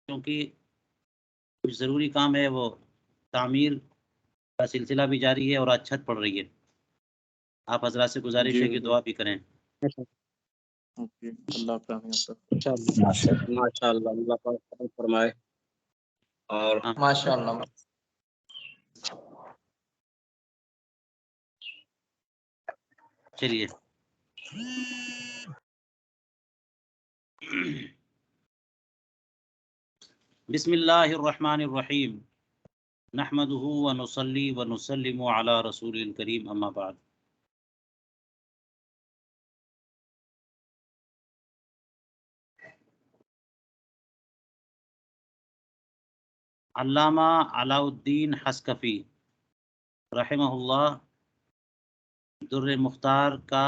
کیونکہ کچھ ضروری کام ہے، وہ تعمیر کا سلسلہ بھی جاری ہے اور آج چھت پڑ رہی ہے. آپ حضرات سے گزارش ہے کہ دعا بھی کریں. اللہ ماشاء اللہ اللہ پاک فرمائے. اور ماشاء اللہ. چلیے بسم اللہ الرحمن الرحیم نحمده ونصلی ونسلم علی رسول الکریم اما بعد. علامہ علاء الدین حسکفی رحمہ اللہ در مختار کا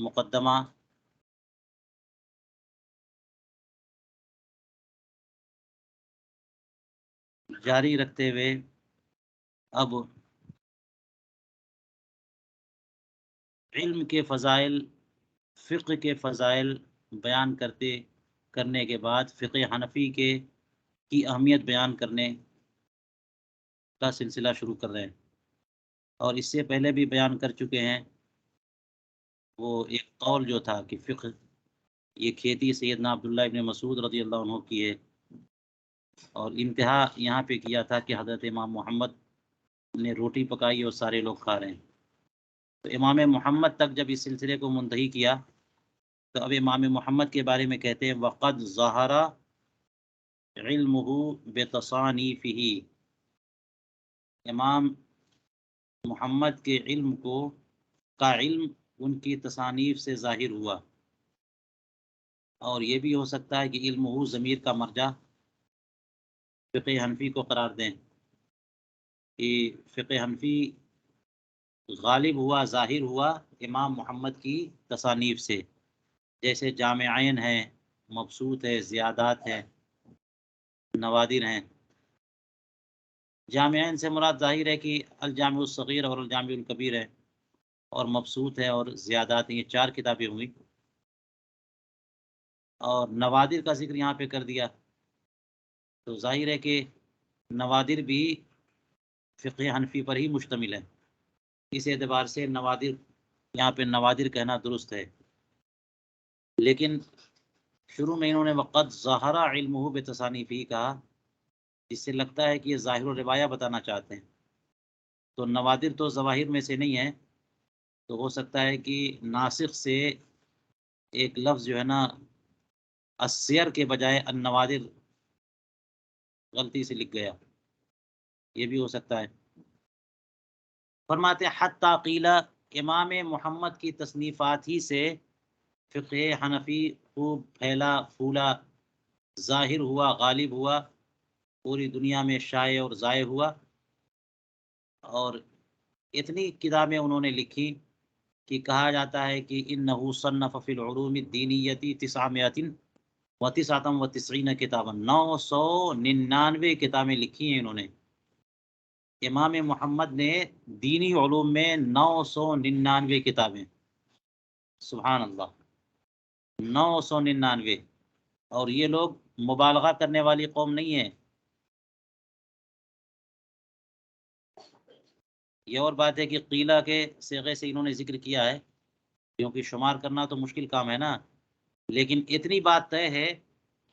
مقدمہ جاری رکھتے ہوئے اب علم کے فضائل، فقہ کے فضائل بیان کرنے کے بعد فقہ حنفی کی اہمیت بیان کرنے کا سلسلہ شروع کر رہے ہیں. اور اس سے پہلے بھی بیان کر چکے ہیں. وہ ایک قول جو تھا کہ فقہ یہ کھیتی سیدنا عبداللہ ابن مسعود رضی اللہ عنہ کی ہے، اور انتہا یہاں پہ کیا تھا کہ حضرت امام محمد نے روٹی پکائی اور سارے لوگ کھا رہے ہیں. تو امام محمد تک جب اس سلسلے کو منتہی کیا تو اب امام محمد کے بارے میں کہتے ہیں وقد ظہر علمہ بتصانیفہ. امام محمد کے علم کا علم ان کی تصانیف سے ظاہر ہوا. اور یہ بھی ہو سکتا ہے کہ علمہ ضمیر کا مرجع فقہ حنفی کو قرار دیں کہ فقہ حنفی غالب ہوا، ظاہر ہوا امام محمد کی تصانیف سے، جیسے جامعین ہیں، مبسوط ہے، زیادات ہیں، نوادر ہیں. جامعین سے مراد ظاہر ہے کہ الجامع الصغیر اور الجامع الکبیر ہے، اور مبسوط ہے اور زیادات ہیں. یہ 4 کتابیں ہوئی. اور نوادر کا ذکر یہاں پہ کر دیا تو ظاہر ہے کہ نوادر بھی فقہ حنفی پر ہی مشتمل ہے. اس اعتبار سے نوادر یہاں پہ نوادر کہنا درست ہے. لیکن شروع میں انہوں نے وقت ظاہر علمہ بتصانیفہ کہا، جس سے لگتا ہے کہ یہ ظاہر و روایہ بتانا چاہتے ہیں. تو نوادر تو ظواہر میں سے نہیں ہے، تو ہو سکتا ہے کہ ناسخ سے ایک لفظ جو ہے نا السیر کے بجائے النوادر غلطی سے لکھ گیا، یہ بھی ہو سکتا ہے. فرماتے حتی قیل، امام محمد کی تصنیفات ہی سے فقہ حنفی خوب پھیلا پھولا، ظاہر ہوا، غالب ہوا، پوری دنیا میں شائع اور ضائع ہوا. اور اتنی کتابیں انہوں نے لکھی کہ کہا جاتا ہے کہ انہ صنف فی العلوم الدینیۃ 999 کتاباں، 999 کتابیں لکھی ہیں انہوں نے. امام محمد نے دینی علوم میں 999 کتابیں، سبحان اللہ، 999. اور یہ لوگ مبالغہ کرنے والی قوم نہیں ہے. یہ اور بات ہے کہ قیلہ کے صیغے سے انہوں نے ذکر کیا ہے، کیونکہ شمار کرنا تو مشکل کام ہے نا. لیکن اتنی بات طے ہے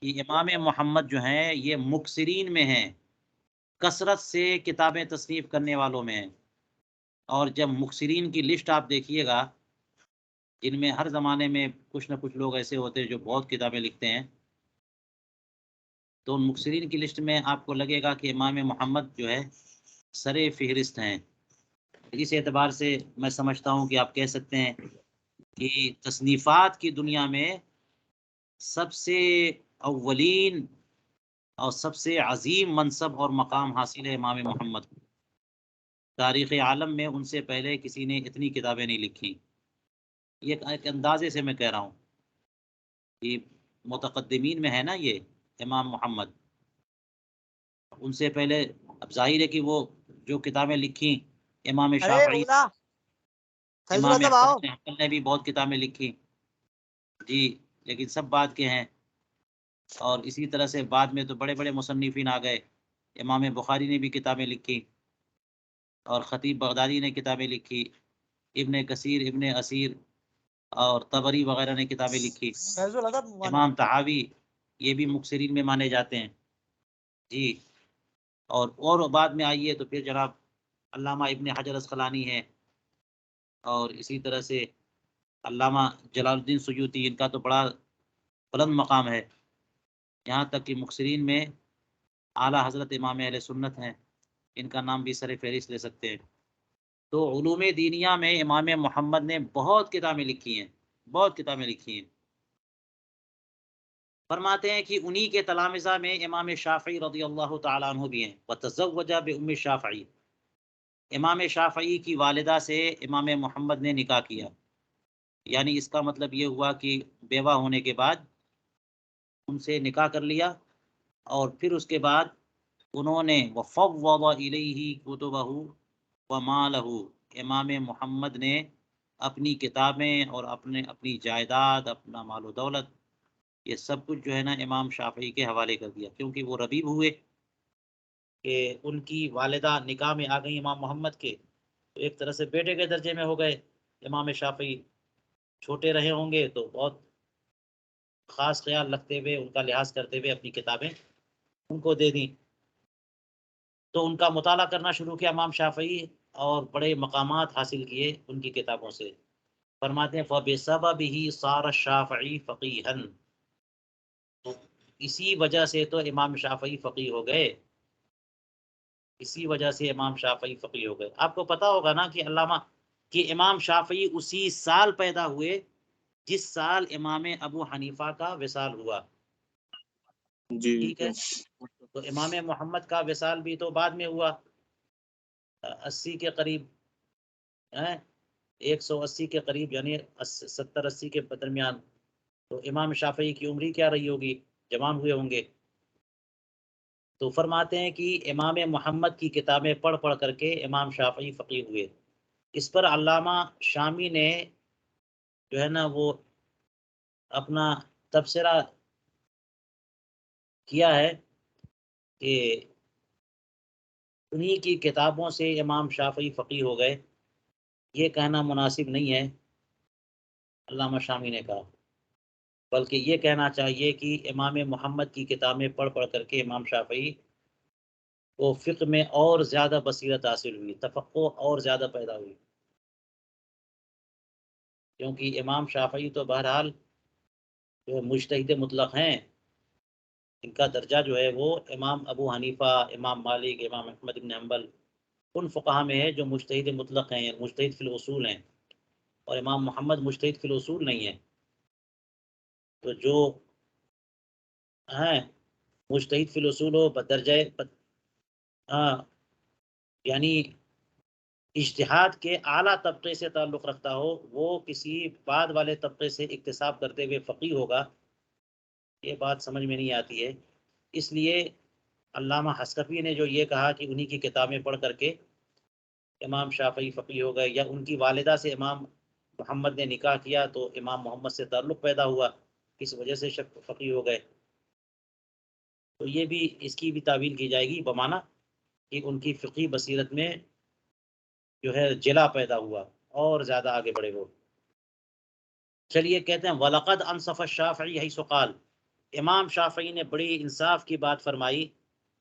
کہ امام محمد جو ہیں یہ مکثرین میں ہیں، کثرت سے کتابیں تصنیف کرنے والوں میں ہیں. اور جب مکثرین کی لسٹ آپ دیکھیے گا، جن میں ہر زمانے میں کچھ نہ کچھ لوگ ایسے ہوتے ہیں جو بہت کتابیں لکھتے ہیں، تو ان مکثرین کی لسٹ میں آپ کو لگے گا کہ امام محمد جو ہے سر فہرست ہیں. اس اعتبار سے میں سمجھتا ہوں کہ آپ کہہ سکتے ہیں کہ تصنیفات کی دنیا میں سب سے اولین اور سب سے عظیم منصب اور مقام حاصل ہے امام محمد. تاریخ عالم میں ان سے پہلے کسی نے اتنی کتابیں نہیں لکھی. یہ ایک اندازے سے میں کہہ رہا ہوں کہ متقدمین میں ہے نا یہ امام محمد. ان سے پہلے اب ظاہر ہے کہ وہ جو کتابیں لکھی امام شافعی، امام احمد بن حنبل نے بھی بہت کتابیں لکھی. جی لیکن سب بات کے ہیں اور اسی طرح سے بعد میں تو بڑے بڑے مصنفین آ گئے. امام بخاری نے بھی کتابیں لکھی اور خطیب بغدادی نے کتابیں لکھی، ابن کثیر، ابن اسیر اور طبری وغیرہ نے کتابیں لکھی. امام طحاوی یہ بھی مکثرین میں مانے جاتے ہیں جی. اور بعد میں آئیے تو پھر جناب علامہ ابن حجر اسقلانی ہے، اور اسی طرح سے علامہ جلال الدین سیوطی، ان کا تو بڑا بلند مقام ہے. یہاں تک کہ مکثرین میں اعلیٰ حضرت امام اہل سنت ہیں، ان کا نام بھی سر فہرست لے سکتے ہیں. تو علوم دینیہ میں امام محمد نے بہت کتابیں لکھی ہیں، بہت کتابیں لکھی ہیں. فرماتے ہیں کہ انہی کے تلامذہ میں امام شافعی رضی اللہ تعالیٰ عنہ بھی ہیں. وتزوج بام شافعی، امام شافعی کی والدہ سے امام محمد نے نکاح کیا. یعنی اس کا مطلب یہ ہوا کہ بیوہ ہونے کے بعد ان سے نکاح کر لیا، اور پھر اس کے بعد انہوں نے وفوض الیہ کتبہ ومالہ، امام محمد نے اپنی کتابیں اور اپنی جائیداد، اپنا مال و دولت، یہ سب کچھ جو ہے نا امام شافعی کے حوالے کر دیا. کیونکہ وہ ربیب ہوئے کہ ان کی والدہ نکاح میں آ گئی امام محمد کے، تو ایک طرح سے بیٹے کے درجے میں ہو گئے. امام شافعی چھوٹے رہے ہوں گے تو بہت خاص خیال رکھتے ہوئے، ان کا لحاظ کرتے ہوئے اپنی کتابیں ان کو دے دیں. تو ان کا مطالعہ کرنا شروع کیا امام شافعی، اور بڑے مقامات حاصل کیے ان کی کتابوں سے. فرماتے ہیں فَبِسَبَبِهِ صَارَ الشَّافِعِي فَقِيهًا، تو اسی وجہ سے تو امام شافعی فقیہ ہو گئے، اسی وجہ سے امام شافعی فقیہ ہو گئے. آپ کو پتا ہوگا نا کہ امام شافعی اسی سال پیدا ہوئے جس سال امام ابو حنیفہ کا وصال ہوا. جی ٹھیک ہے، تو امام محمد کا وصال بھی تو بعد میں ہوا، 80 کے قریب، 180 کے قریب، یعنی 70-80 کے درمیان. تو امام شافعی کی عمر کیا رہی ہوگی، جوان ہوئے ہوں گے. تو فرماتے ہیں کہ امام محمد کی کتابیں پڑھ پڑھ کر کے امام شافعی فقیہ ہوئے. اس پر علامہ شامی نے جو ہے نا وہ اپنا تبصرہ کیا ہے کہ انہی کی کتابوں سے امام شافعی فقیہ ہو گئے. یہ کہنا مناسب نہیں ہے، علامہ شامی نے کہا، بلکہ یہ کہنا چاہیے کہ امام محمد کی کتابیں پڑھ پڑھ کر کے امام شافعی کو فقہ میں اور زیادہ بصیرت حاصل ہوئی، تفقہ اور زیادہ پیدا ہوئی. کیونکہ امام شافعی تو بہرحال جو مجتہد مطلق ہیں، ان کا درجہ جو ہے وہ امام ابو حنیفہ، امام مالک، امام احمد بن حنبل ان فقہا میں ہے جو مجتہد مطلق ہیں، مجتہد فی الاصول ہیں. اور امام محمد مجتہد فی الاصول نہیں ہے. تو جو ہیں مجتہد فی الاصول ہو بدرجہ یعنی اجتہاد کے اعلیٰ طبقے سے تعلق رکھتا ہو، وہ کسی بعد والے طبقے سے اکتساب کرتے ہوئے فقیہ ہوگا، یہ بات سمجھ میں نہیں آتی ہے. اس لیے علامہ حسکفی نے جو یہ کہا کہ انہی کی کتابیں پڑھ کر کے امام شافعی فقیہ ہو گئے، یا ان کی والدہ سے امام محمد نے نکاح کیا تو امام محمد سے تعلق پیدا ہوا، اس وجہ سے فقیہ ہو گئے، تو یہ بھی اس کی بھی تعویل کی جائے گی بمعنی کہ ان کی فقہی بصیرت میں جو ہے جلا پیدا ہوا اور زیادہ آگے بڑھے وہ. چلیے کہتے ہیں وَلَقَدْ أَنْصَفَ الشَّافِعِي حَيْثُ قَالَ، امام شافعی نے بڑی انصاف کی بات فرمائی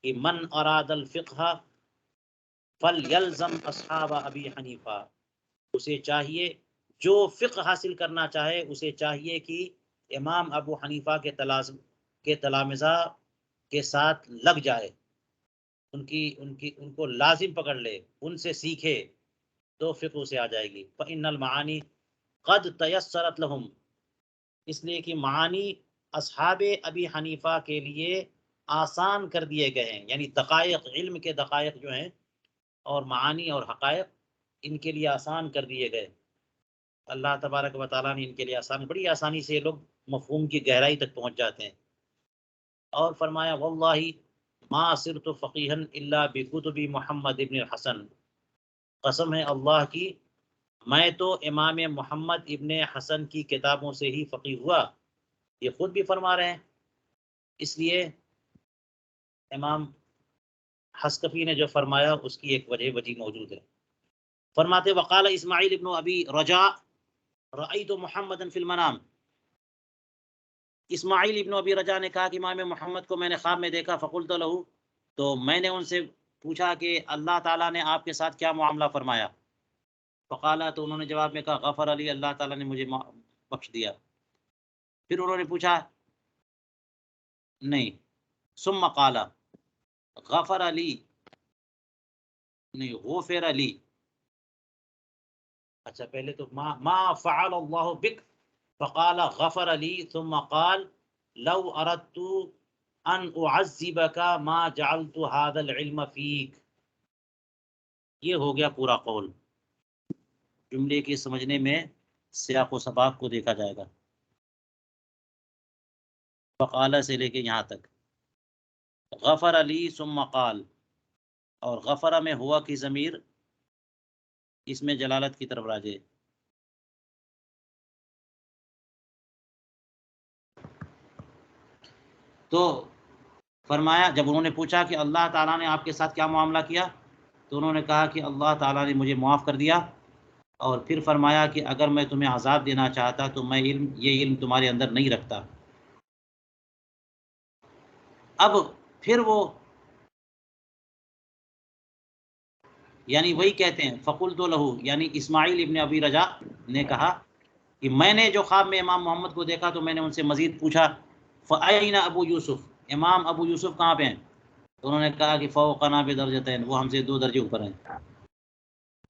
کہ من اراد الفقہ فَلْيَلْزَمْ أَصْحَابَ أَبِي حنیفہ، اسے چاہیے جو فقہ حاصل کرنا چاہے اسے چاہیے کہ امام ابو حنیفہ کے تلامذہ کے ساتھ لگ جائے، ان کو لازم پکڑ لے، ان سے سیکھے تو فقہ سے آ جائے گی. فَإِنَّ الْمَعَانِي قَدْ تَيَسَّرَتْ لَهُمْ، اس لیے کہ معانی اصحاب ابی حنیفہ کے لیے آسان کر دیے گئے ہیں، یعنی دقائق، علم کے دقائق جو ہیں اور معانی اور حقائق ان کے لیے آسان کر دیے گئے. اللہ تبارک و تعالیٰ نے ان کے لیے بڑی آسانی سے لوگ مفہوم کی گہرائی تک پہنچ جاتے ہیں. اور فرمایا واللہ ما صرت فقیہا الا بکتب محمد ابن الحسن، قسم ہے اللہ کی میں تو امام محمد ابن حسن کی کتابوں سے ہی فقیہ ہوا. یہ خود بھی فرما رہے ہیں اس لیے امام حسکفی نے جو فرمایا اس کی ایک وجہ موجود ہے. فرماتے وقال اسماعیل ابن ابی رجاء رأیت محمد فی المنام. اسماعیل ابن ابی رجاء نے کہا کہ امام محمد کو میں نے خواب میں دیکھا. فقلت له، تو میں نے ان سے پوچھا کہ اللہ تعالیٰ نے آپ کے ساتھ کیا معاملہ فرمایا؟ فقالا، تو انہوں نے جواب میں کہا غفر علی، اللہ تعالیٰ نے مجھے بخش دیا. پھر انہوں نے پوچھا نہیں، ثم قال غفر علی، نہیں غفر علی. اچھا پہلے تو ما فعل اللہ بک، فقال غفر علی، ثم قال لو اردت ان اعذبک ما جعلت هذا العلم فیک. یہ ہو گیا پورا قول. جملے کے سمجھنے میں سیاق و سباق کو دیکھا جائے گا. فقال سے لے کے یہاں تک غفر علی ثم قال، اور غفرہ میں ہوا کی ضمیر اس میں جلالت کی طرف راجع. تو فرمایا جب انہوں نے پوچھا کہ اللہ تعالیٰ نے آپ کے ساتھ کیا معاملہ کیا، تو انہوں نے کہا کہ اللہ تعالیٰ نے مجھے معاف کر دیا. اور پھر فرمایا کہ اگر میں تمہیں عذاب دینا چاہتا تو میں یہ علم تمہارے اندر نہیں رکھتا. اب پھر وہ یعنی وہی کہتے ہیں فقلت لہو، یعنی اسماعیل ابن ابی رجا نے کہا کہ میں نے جو خواب میں امام محمد کو دیکھا تو میں نے ان سے مزید پوچھا فَأَيْنَ ابو یوسف، امام ابو یوسف کہاں پہ ہیں؟ تو انہوں نے کہا کہ فوقنا بدرجتین، وہ ہم سے 2 درجے اوپر ہیں.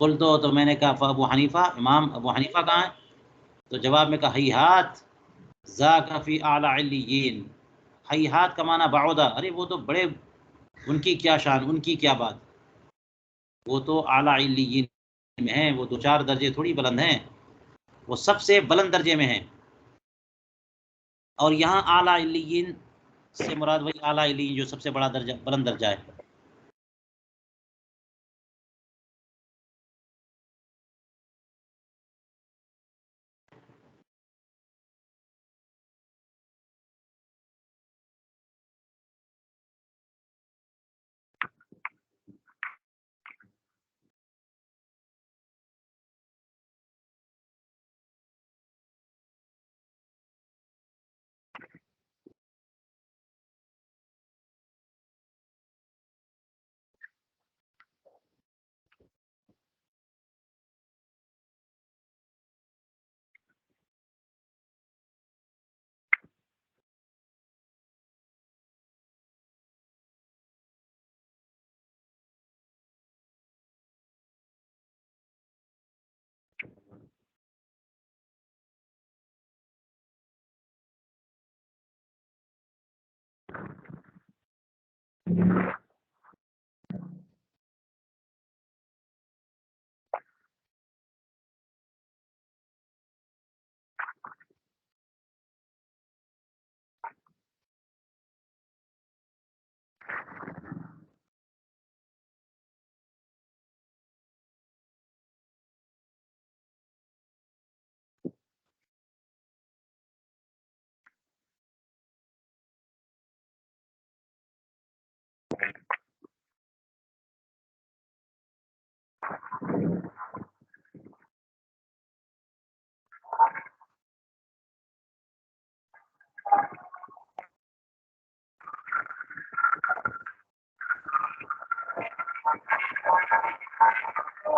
قلت، تو میں نے کہا فابو حنیفہ، امام ابو حنیفہ کہاں ہیں؟ تو جواب میں کہا ہیہات ذاک فی اعلی علیین. ہیہات کا معنی بعودا، ارے وہ تو بڑے، ان کی کیا شان، ان کی کیا بات، وہ تو اعلی علیین میں ہیں، وہ 2-4 درجے تھوڑی بلند ہیں، وہ سب سے بلند درجے میں ہیں. اور یہاں اعلی علیین سے مراد وہی اعلی علیین جو سب سے بڑا درجہ، بلند درجہ ہے.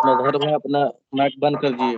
مظہر بھائی اپنا مائک بند کر دیجیے.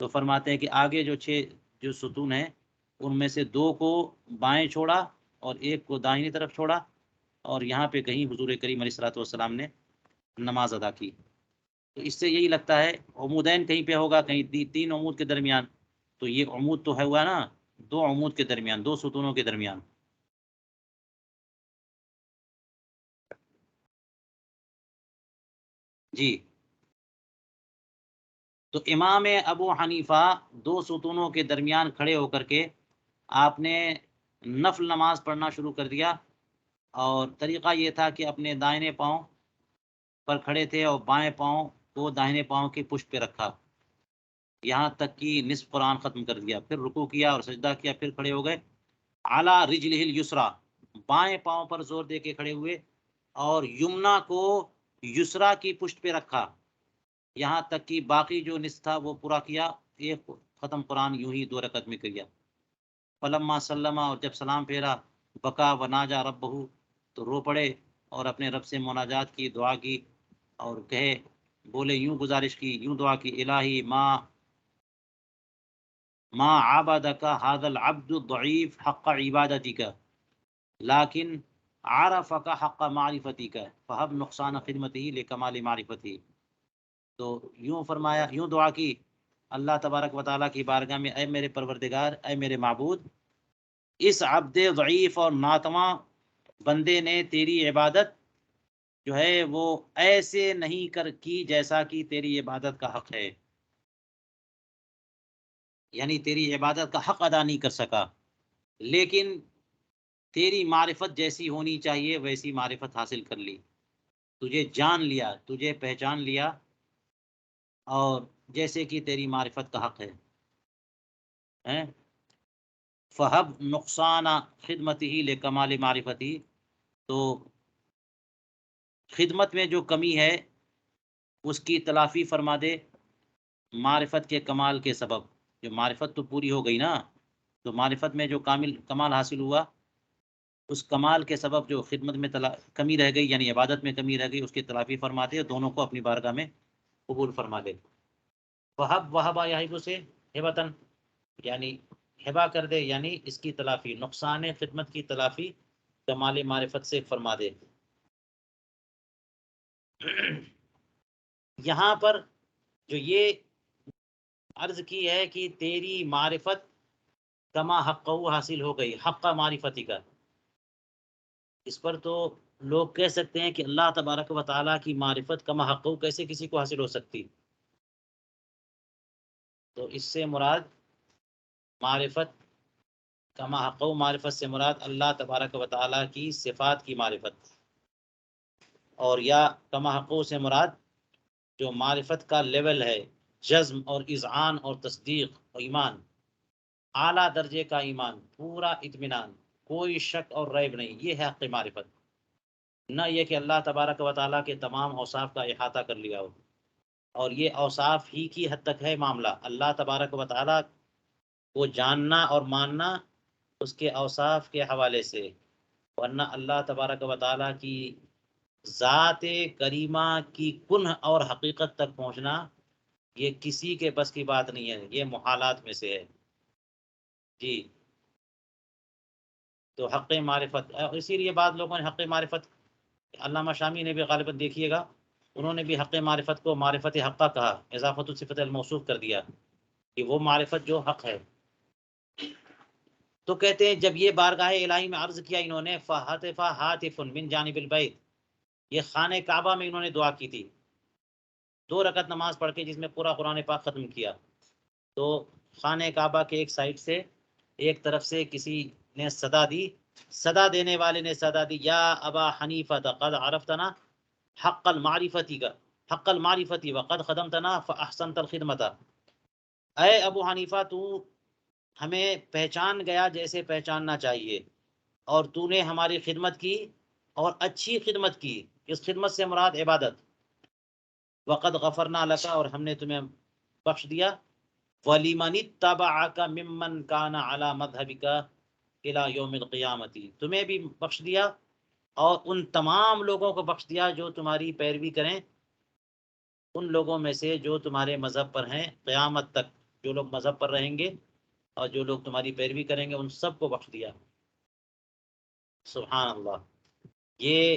تو فرماتے ہیں کہ آگے جو 6 جو ستون ہیں ان میں سے 2 کو بائیں چھوڑا اور 1 کو دائنی طرف چھوڑا، اور یہاں پہ کہیں حضور کریم علیہ الصلوۃ والسلام نے نماز ادا کی۔ تو اس سے یہی لگتا ہے عمودین کہیں پہ ہوگا، کہیں 3 عمود کے درمیان، تو یہ عمود تو ہے ہوا نا 2 عمود کے درمیان، 2 ستونوں کے درمیان۔ جی، تو امام ابو حنیفہ 2 ستونوں کے درمیان کھڑے ہو کر کے آپ نے نفل نماز پڑھنا شروع کر دیا، اور طریقہ یہ تھا کہ اپنے دائنے پاؤں پر کھڑے تھے اور بائیں پاؤں کو داہنے پاؤں کی پشت پہ رکھا، یہاں تک کہ نصف قرآن ختم کر دیا، پھر رکوع کیا اور سجدہ کیا، پھر کھڑے ہو گئے۔ اعلیٰ رجلہ الیسریٰ، بائیں پاؤں پر زور دے کے کھڑے ہوئے، اور یمنا کو یسرا کی پشت پہ رکھا، یہاں تک کہ باقی جو نصف تھا وہ پورا کیا، ایک ختم قرآن یوں ہی 2 رکعت میں کیا۔ فلما سلم، اور جب سلام پھیرا، بکا وناجا ربہ، تو رو پڑے اور اپنے رب سے مناجات کی، دعا کی، اور کہے بولے یوں گزارش کی، یوں دعا کی، الہی ما عبدک هذا العبد الضعیف حق عبادتک لیکن عرفک حق معرفتک فہب نقصان خدمتہ لکمال معرفتہ۔ تو یوں فرمایا، یوں دعا کی اللہ تبارک و تعالیٰ کی بارگاہ میں، اے میرے پروردگار، اے میرے معبود، اس عبد ضعیف اور ناتواں بندے نے تیری عبادت جو ہے وہ ایسے نہیں کی جیسا کہ تیری عبادت کا حق ہے، یعنی تیری عبادت کا حق ادا نہیں کر سکا، لیکن تیری معرفت جیسی ہونی چاہیے ویسی معرفت حاصل کر لی، تجھے جان لیا، تجھے پہچان لیا، اور جیسے کہ تیری معرفت کا حق ہے۔ فہب نقصان خدمتی لکمال معرفتی، تو خدمت میں جو کمی ہے اس کی تلافی فرما دے معرفت کے کمال کے سبب۔ جو معرفت تو پوری ہو گئی نا، تو معرفت میں جو کمال حاصل ہوا، اس کمال کے سبب جو خدمت میں کمی رہ گئی، یعنی عبادت میں کمی رہ گئی، اس کی تلافی فرما دے، دونوں کو اپنی بارگاہ میں قبول فرما دے۔ وہب وہبا یاہب سے ہبتن، یعنی ہبا کر دے، یعنی اس کی تلافی، نقصان خدمت کی تلافی کمال معرفت سے فرما دے۔ یہاں پر جو یہ عرض کی ہے کہ تیری معرفت کما حقہ حاصل ہو گئی، حق معرفتی کا، اس پر تو لوگ کہہ سکتے ہیں کہ اللہ تبارک و تعالیٰ کی معرفت کما حقہ کیسے کسی کو حاصل ہو سکتی؟ تو اس سے مراد معرفت کما حقہ، معرفت سے مراد اللہ تبارک و تعالیٰ کی صفات کی معرفت، اور یا کما حقہ سے مراد جو معرفت کا لیول ہے، جزم اور اذعان اور تصدیق اور ایمان، اعلیٰ درجے کا ایمان، پورا اطمینان، کوئی شک اور ریب نہیں، یہ ہے حق معرفت۔ نہ یہ کہ اللہ تبارک و تعالیٰ کے تمام اوصاف کا احاطہ کر لیا ہو، اور یہ اوصاف ہی کی حد تک ہے معاملہ، اللہ تبارک و تعالیٰ کو جاننا اور ماننا اس کے اوصاف کے حوالے سے، ورنہ اللہ تبارک و تعالیٰ کی ذات کریمہ کی کنہ اور حقیقت تک پہنچنا یہ کسی کے بس کی بات نہیں ہے، یہ محالات میں سے ہے۔ جی، تو حق معرفت، اسی لیے بعض لوگوں نے حق معرفت، علامہ شامی نے بھی غالباً دیکھیے گا، انہوں نے بھی حق معرفت کو معرفت حقہ کہا، اضافت الصفت الموصوف کر دیا کہ وہ معرفت جو حق ہے۔ تو کہتے ہیں جب یہ بارگاہ الہی میں عرض کیا انہوں نے، فہتف ہاتف من جانب البیت، یہ خانہ کعبہ میں انہوں نے دعا کی تھی 2 رکعت نماز پڑھ کے، جس میں پورا قرآن پاک ختم کیا، تو خانہ کعبہ کے ایک سائڈ سے، ایک طرف سے کسی نے صدا دی، صدا دینے والے نے صدا دی، یا ابا حنیفہ قد عرفتنا حق المعرفتی کا، حق المعرفتی وقد خدمتنا فاحسنت الخدمت، اے ابو حنیفہ تو ہمیں پہچان گیا جیسے پہچاننا چاہیے، اور تو نے ہماری خدمت کی اور اچھی خدمت کی، اس خدمت سے مراد عبادت، وقد غفرنا لك، اور ہم نے تمہیں بخش دیا، وَلِمَنِ اتَّبَعَكَ مِمَّنْ كَانَ عَلَى مَذْهَبِكَ إِلَى يَوْمِ الْقِيَامَةِ، تمہیں بھی بخش دیا اور ان تمام لوگوں کو بخش دیا جو تمہاری پیروی کریں، ان لوگوں میں سے جو تمہارے مذہب پر ہیں قیامت تک، جو لوگ مذہب پر رہیں گے اور جو لوگ تمہاری پیروی کریں گے ان سب کو بخش دیا۔ سبحان اللہ۔ یہ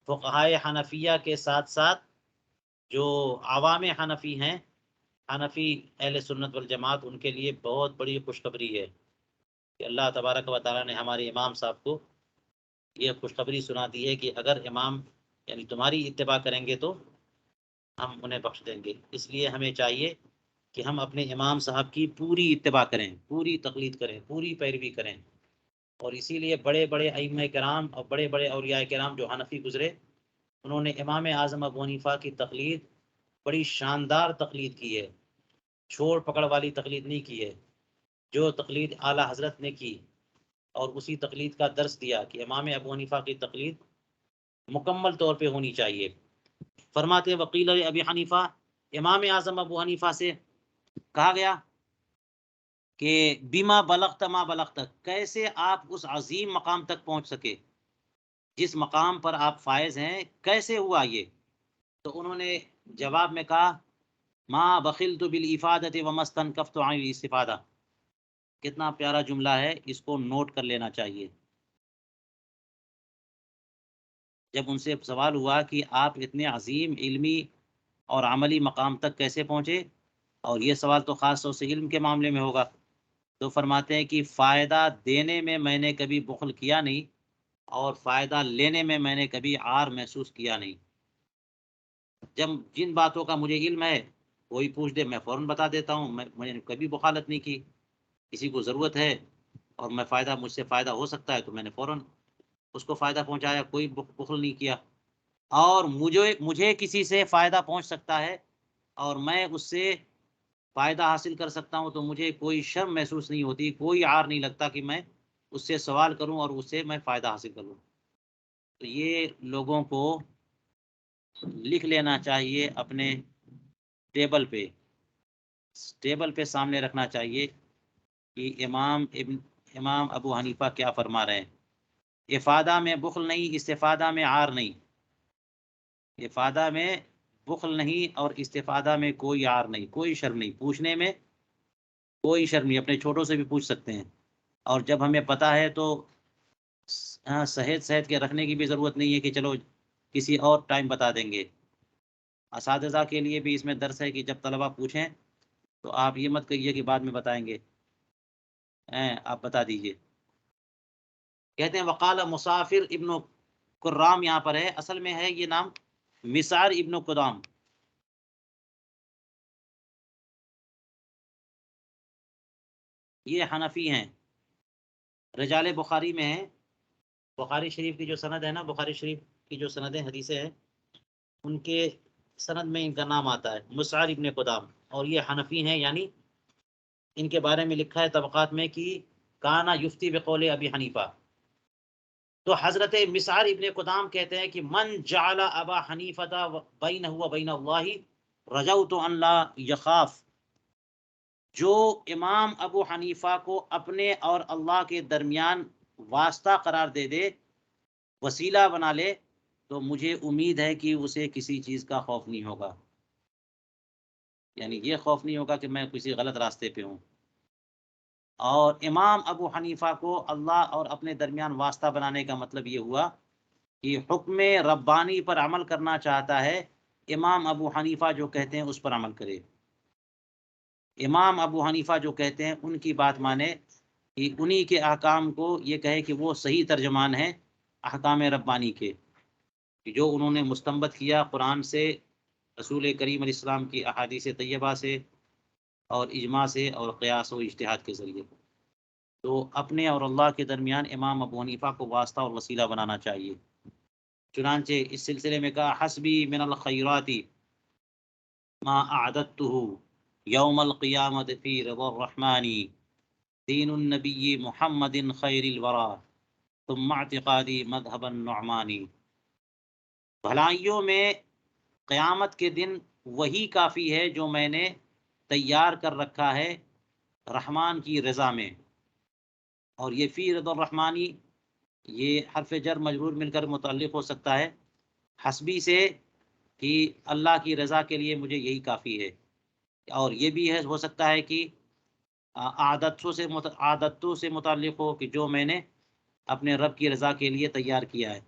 فقہائے حنفیہ کے ساتھ ساتھ جو عوام حنفی ہیں، حنفی اہل سنت والجماعت، ان کے لیے بہت بڑی خوشخبری ہے کہ اللہ تبارک و تعالیٰ نے ہمارے امام صاحب کو یہ خوشخبری سنا دی ہے کہ اگر امام یعنی تمہاری اتباع کریں گے تو ہم انہیں بخش دیں گے۔ اس لیے ہمیں چاہیے کہ ہم اپنے امام صاحب کی پوری اتباع کریں، پوری تقلید کریں، پوری پیروی کریں۔ اور اسی لیے بڑے بڑے ائمہ کرام اور بڑے بڑے اولیاء کرام جو حنفی گزرے، انہوں نے امام اعظم ابو حنیفہ کی تقلید بڑی شاندار تقلید کی ہے، چھوڑ پکڑ والی تقلید نہیں کی ہے۔ جو تقلید اعلیٰ حضرت نے کی اور اسی تقلید کا درس دیا کہ امام ابو حنیفہ کی تقلید مکمل طور پہ ہونی چاہیے۔ فرماتے وکیل ابی حنیفہ، امام اعظم ابو حنیفہ سے کہا گیا کہ بیما بلغت ما بلغت، کیسے آپ اس عظیم مقام تک پہنچ سکے جس مقام پر آپ فائز ہیں، کیسے ہوا یہ؟ تو انہوں نے جواب میں کہا ما بخلت بالافادۃ وما استنکفت عن الاستفادہ۔ کتنا پیارا جملہ ہے، اس کو نوٹ کر لینا چاہیے۔ جب ان سے سوال ہوا کہ آپ اتنے عظیم علمی اور عملی مقام تک کیسے پہنچے، اور یہ سوال تو خاص طور سے علم کے معاملے میں ہوگا، تو فرماتے ہیں کہ فائدہ دینے میں میں نے کبھی بخل کیا نہیں اور فائدہ لینے میں میں نے کبھی عار محسوس کیا نہیں۔ جب جن باتوں کا مجھے علم ہے کوئی پوچھ دے میں فوراً بتا دیتا ہوں، میں نے کبھی بخالت نہیں کی۔ کسی کو ضرورت ہے اور مجھ سے فائدہ ہو سکتا ہے تو میں نے فوراً اس کو فائدہ پہنچایا، کوئی بخل نہیں کیا۔ اور مجھے کسی سے فائدہ پہنچ سکتا ہے اور میں اس سے فائدہ حاصل کر سکتا ہوں تو مجھے کوئی شرم محسوس نہیں ہوتی، کوئی عار نہیں لگتا کہ میں اس سے سوال کروں اور اس سے میں فائدہ حاصل کروں۔ تو یہ لوگوں کو لکھ لینا چاہیے، اپنے ٹیبل پہ سامنے رکھنا چاہیے کہ امام ابو حنیفہ کیا فرما رہے ہیں۔ افادہ میں بخل نہیں، استفادہ میں عار نہیں۔ افادہ میں بخل نہیں اور استفادہ میں کوئی عار نہیں، کوئی شرم نہیں، پوچھنے میں کوئی شرم نہیں، اپنے چھوٹوں سے بھی پوچھ سکتے ہیں۔ اور جب ہمیں پتہ ہے تو صحت کے رکھنے کی بھی ضرورت نہیں ہے کہ چلو کسی اور ٹائم بتا دیں گے۔ اساتذہ کے لیے بھی اس میں درس ہے کہ جب طلبہ پوچھیں تو آپ یہ مت کہیے کہ بعد میں بتائیں گے، آپ بتا دیجئے۔ کہتے ہیں وقال مسافر ابن قرام، یہاں پر ہے، اصل میں ہے یہ نام مسعر ابن قدام۔ یہ حنفی ہیں، رجال بخاری میں ہیں۔ بخاری شریف کی جو سند ہے نا، بخاری شریف کی جو سندیں حدیثیں ہیں ان کے سند میں ان کا نام آتا ہے مسعر ابن قدام، اور یہ حنفی ہیں۔ یعنی ان کے بارے میں لکھا ہے طبقات میں کہ کانا یفتی بقول ابی حنیفہ۔ تو حضرت مسعر ابن قدام کہتے ہیں کہ من جعل ابا حنیفہ بینہ و بین اللہ رجوت ان لا یخاف، جو امام ابو حنیفہ کو اپنے اور اللہ کے درمیان واسطہ قرار دے دے، وسیلہ بنا لے، تو مجھے امید ہے کہ اسے کسی چیز کا خوف نہیں ہوگا۔ یعنی یہ خوف نہیں ہوگا کہ میں کسی غلط راستے پہ ہوں۔ اور امام ابو حنیفہ کو اللہ اور اپنے درمیان واسطہ بنانے کا مطلب یہ ہوا کہ حکم ربانی پر عمل کرنا چاہتا ہے، امام ابو حنیفہ جو کہتے ہیں اس پر عمل کرے۔ امام ابو حنیفہ جو کہتے ہیں ان کی بات مانے، کہ انہی کے احکام کو یہ کہے کہ وہ صحیح ترجمان ہیں احکام ربانی کے، کہ جو انہوں نے مستنبط کیا قرآن سے، رسول کریم علیہ السلام کی احادیث طیبہ سے اور اجماع سے اور قیاس و اجتہاد کے ذریعے۔ تو اپنے اور اللہ کے درمیان امام ابو حنیفہ کو واسطہ اور وسیلہ بنانا چاہیے۔ چنانچہ اس سلسلے میں کہا حسبی من الخیرات ما اعددتہ یوم القیامت فی رضا الرحمن دین النبی محمد خیر الورا ثم اعتقادی مذہب النعمانی۔ بھلائیوں میں قیامت کے دن وہی کافی ہے جو میں نے تیار کر رکھا ہے رحمان کی رضا میں۔ اور یہ فی رضا الرحمانی، یہ حرف جر مجرور مل کر متعلق ہو سکتا ہے حسبی سے، کہ اللہ کی رضا کے لیے مجھے یہی کافی ہے۔ اور یہ بھی ہے ہو سکتا ہے کہ عادتوں سے متعلق ہو کہ جو میں نے اپنے رب کی رضا کے لیے تیار کیا ہے.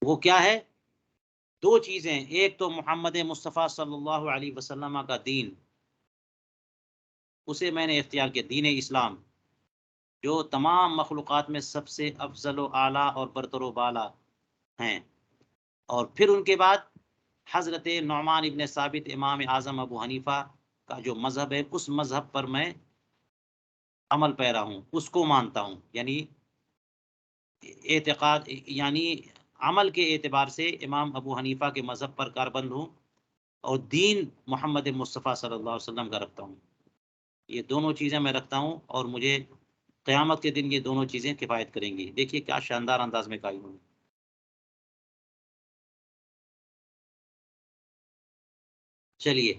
وہ کیا ہے؟ دو چیزیں. ایک تو محمد مصطفیٰ صلی اللہ علیہ وسلم کا دین، اسے میں نے اختیار کیا، دین اسلام جو تمام مخلوقات میں سب سے افضل و اعلیٰ اور برتر و بالا ہیں. اور پھر ان کے بعد حضرت نعمان ابن ثابت امام اعظم ابو حنیفہ کا جو مذہب ہے، اس مذہب پر میں عمل پیرا ہوں، اس کو مانتا ہوں. یعنی اعتقاد، یعنی عمل کے اعتبار سے امام ابو حنیفہ کے مذہب پر کاربند ہوں، اور دین محمد مصطفیٰ صلی اللہ علیہ وسلم کا رکھتا ہوں. یہ دونوں چیزیں میں رکھتا ہوں، اور مجھے قیامت کے دن یہ دونوں چیزیں کفایت کریں گی. دیکھیے کیا شاندار انداز میں قائم ہوں. چلیے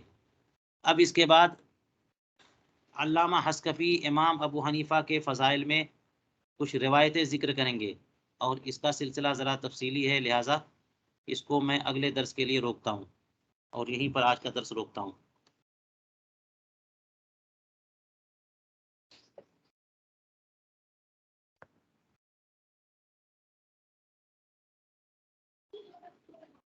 اب اس کے بعد علامہ حسکفی امام ابو حنیفہ کے فضائل میں کچھ روایتیں ذکر کریں گے، اور اس کا سلسلہ ذرا تفصیلی ہے، لہٰذا اس کو میں اگلے درس کے لیے روکتا ہوں، اور یہیں پر آج کا درس روکتا ہوں.